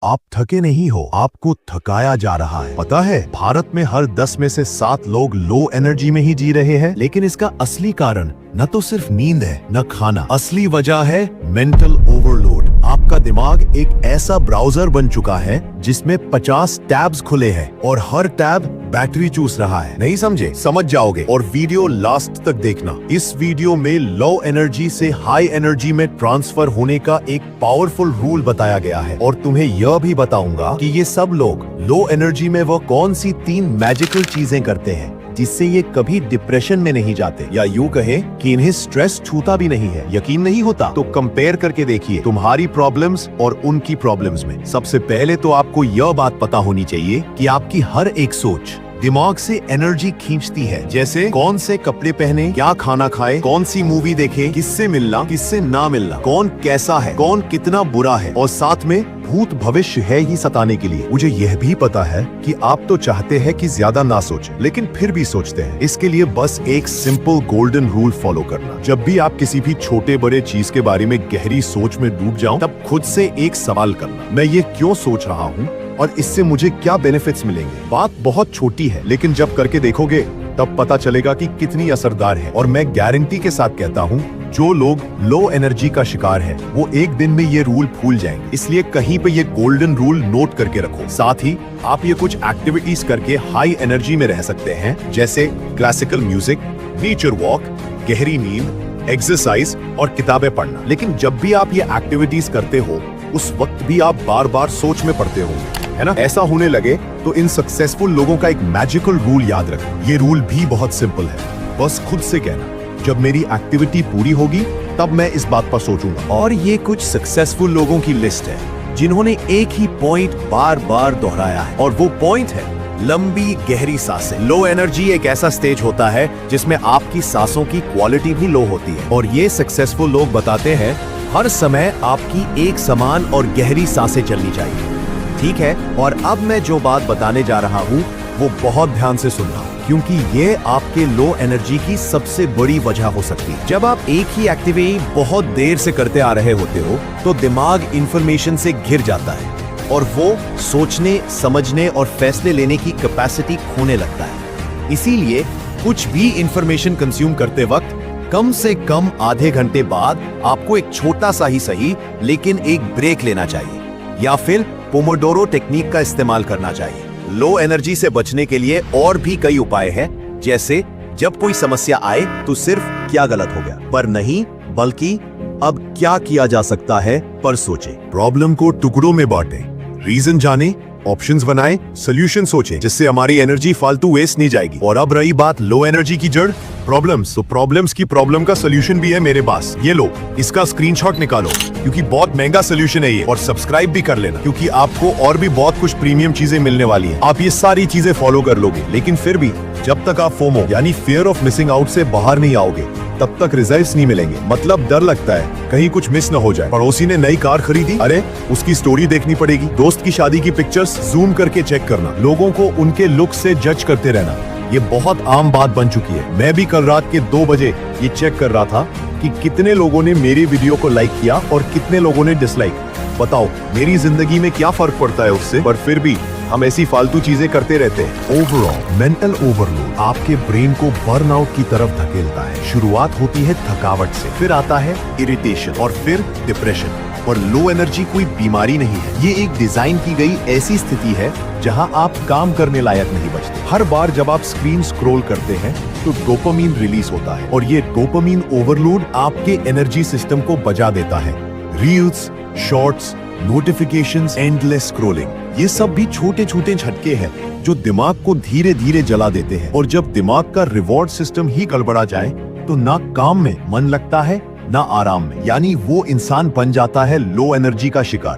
आप थके नहीं हो, आपको थकाया जा रहा है। पता है, भारत में हर 10 में से 7 लोग लो एनर्जी में ही जी रहे हैं। लेकिन इसका असली कारण न तो सिर्फ नींद है, न खाना। असली वजह है मेंटल ओवरलोड। आपका दिमाग एक ऐसा ब्राउजर बन चुका है जिसमें 50 टैब्स खुले हैं और हर टैब बैटरी चूस रहा है। नहीं समझे? समझ जाओगे और वीडियो लास्ट तक देखना। इस वीडियो में लो एनर्जी से हाई एनर्जी में ट्रांसफर होने का एक पावरफुल रूल बताया गया है और तुम्हें यह भी बताऊंगा कि ये सब लोग लो एनर्जी में वो कौन सी 3 मैजिकल चीजें करते हैं जिससे ये कभी डिप्रेशन में नहीं जाते, या यूं कहें कि इन्हें स्ट्रेस छूता भी नहीं है। यकीन नहीं होता तो कंपेयर करके देखिए तुम्हारी प्रॉब्लम्स और उनकी प्रॉब्लम्स में। सबसे पहले तो आपको यह बात पता होनी चाहिए कि आपकी हर एक सोच दिमाग से एनर्जी खींचती है। जैसे कौन से कपड़े पहने, क्या खाना खाए, कौन सी मूवी देखे, किससे मिलना, किससे ना मिलना, कौन कैसा है, कौन कितना बुरा है, और साथ में भूत भविष्य है ही सताने के लिए। मुझे यह भी पता है कि आप तो चाहते हैं कि ज्यादा ना सोचें, लेकिन फिर भी सोचते हैं। इसके लिए बस एक सिंपल गोल्डन रूल फॉलो करना। जब भी आप किसी भी छोटे बड़े चीज के बारे में गहरी सोच में डूब जाओ, तब खुद से एक सवाल करना, मैं ये क्यों सोच रहा हूँ और इससे मुझे क्या बेनिफिट्स मिलेंगे। बात बहुत छोटी है, लेकिन जब करके देखोगे तब पता चलेगा कि कितनी असरदार है। और मैं गारंटी के साथ कहता हूँ, जो लोग लो एनर्जी का शिकार है वो एक दिन में ये रूल भूल जाएंगे। इसलिए कहीं पे ये गोल्डन रूल नोट करके रखो। साथ ही आप ये कुछ एक्टिविटीज करके हाई एनर्जी में रह सकते हैं, जैसे क्लासिकल म्यूजिक, नेचर वॉक, गहरी नींद, एक्सरसाइज और किताबें पढ़ना। लेकिन जब भी आप ये एक्टिविटीज करते हो उस वक्त भी आप बार बार सोच में पड़ते हो, है ना? ऐसा होने लगे तो इन सक्सेसफुल लोगों का एक मैजिकल रूल याद रखें। ये रूल भी बहुत सिंपल है, बस खुद से कहना, जब मेरी एक्टिविटी पूरी होगी तब मैं इस बात पर सोचूंगा। और ये कुछ सक्सेसफुल लोगों की लिस्ट है जिन्होंने एक ही पॉइंट बार बार दोहराया है, और वो पॉइंट है लंबी गहरी सांसें। लो एनर्जी एक ऐसा स्टेज होता है जिसमें आपकी सांसों की क्वालिटी भी लो होती है, और ये सक्सेसफुल लोग बताते हैं हर समय आपकी एक समान और गहरी सांसें चलनी चाहिए। ठीक है, और अब मैं जो बात बताने जा रहा हूँ वो बहुत ध्यान से सुनना, क्योंकि ये आपके लो एनर्जी की सबसे बड़ी वजह हो सकती है। जब आप एक ही एक्टिविटी बहुत देर से करते आ रहे होते हो तो दिमाग इंफॉर्मेशन से घिर जाता है और वो सोचने, समझने और फैसले लेने की कैपेसिटी खोने लगता है। इसीलिए कुछ भी इंफॉर्मेशन कंज्यूम करते वक्त कम से कम आधे घंटे बाद आपको एक छोटा सा ही सही लेकिन एक ब्रेक लेना चाहिए, या फिर पोमोडोरो टेक्निक का इस्तेमाल करना चाहिए। लो एनर्जी से बचने के लिए और भी कई उपाय हैं, जैसे जब कोई समस्या आए तो सिर्फ क्या गलत हो गया पर नहीं, बल्कि अब क्या किया जा सकता है पर सोचे। प्रॉब्लम को टुकड़ों में बांटे, रीजन जाने, ऑप्शंस बनाए, सॉल्यूशन सोचे, जिससे हमारी एनर्जी फालतू वेस्ट नहीं जाएगी। और अब रही बात लो एनर्जी की जड़, प्रॉब्लम्स, तो प्रॉब्लम्स की प्रॉब्लम का सॉल्यूशन भी है मेरे पास। ये लो, इसका स्क्रीनशॉट निकालो, क्योंकि बहुत महंगा सॉल्यूशन है ये, और सब्सक्राइब भी कर लेना, क्योंकि आपको और भी बहुत कुछ प्रीमियम चीजें मिलने वाली हैं। आप ये सारी चीजें फॉलो कर लोगे, लेकिन फिर भी जब तक आप फोमो यानी फियर ऑफ मिसिंग आउट से बाहर नहीं आओगे तब तक रिजल्ट्स नहीं मिलेंगे। मतलब डर लगता है कहीं कुछ मिस न हो जाए। पड़ोसी ने नई कार खरीदी, अरे उसकी स्टोरी देखनी पड़ेगी। दोस्त की शादी की पिक्चर्स जूम करके चेक करना, लोगों को उनके लुक से जज करते रहना, ये बहुत आम बात बन चुकी है। मैं भी कल रात के 2 बजे ये चेक कर रहा था कि कितने लोगों ने मेरी वीडियो को लाइक किया और कितने लोगों ने डिसलाइक। बताओ मेरी जिंदगी में क्या फर्क पड़ता है उससे, पर फिर भी हम ऐसी फालतू चीजें करते रहते हैं। ओवरऑल मेंटल ओवरलोड आपके ब्रेन को बर्नआउट की तरफ धकेलता है। शुरुआत होती है थकावट से, फिर आता है इरिटेशन और फिर डिप्रेशन। और लो एनर्जी कोई बीमारी नहीं है, ये एक डिजाइन की गई ऐसी स्थिति है जहां आप काम करने लायक नहीं बचते। हर बार जब आप स्क्रीन स्क्रॉल करते हैं तो डोपामीन रिलीज होता है, और ये डोपामीन ओवरलोड आपके एनर्जी सिस्टम को बजा देता है। Reels, shorts, notifications, endless scrolling, ये सब भी छोटे छोटे झटके हैं जो दिमाग को धीरे धीरे जला देते हैं। और जब दिमाग का रिवॉर्ड सिस्टम ही गड़बड़ा जाए तो ना काम में मन लगता है ना आराम में, यानी वो इंसान बन जाता है लो एनर्जी का शिकार।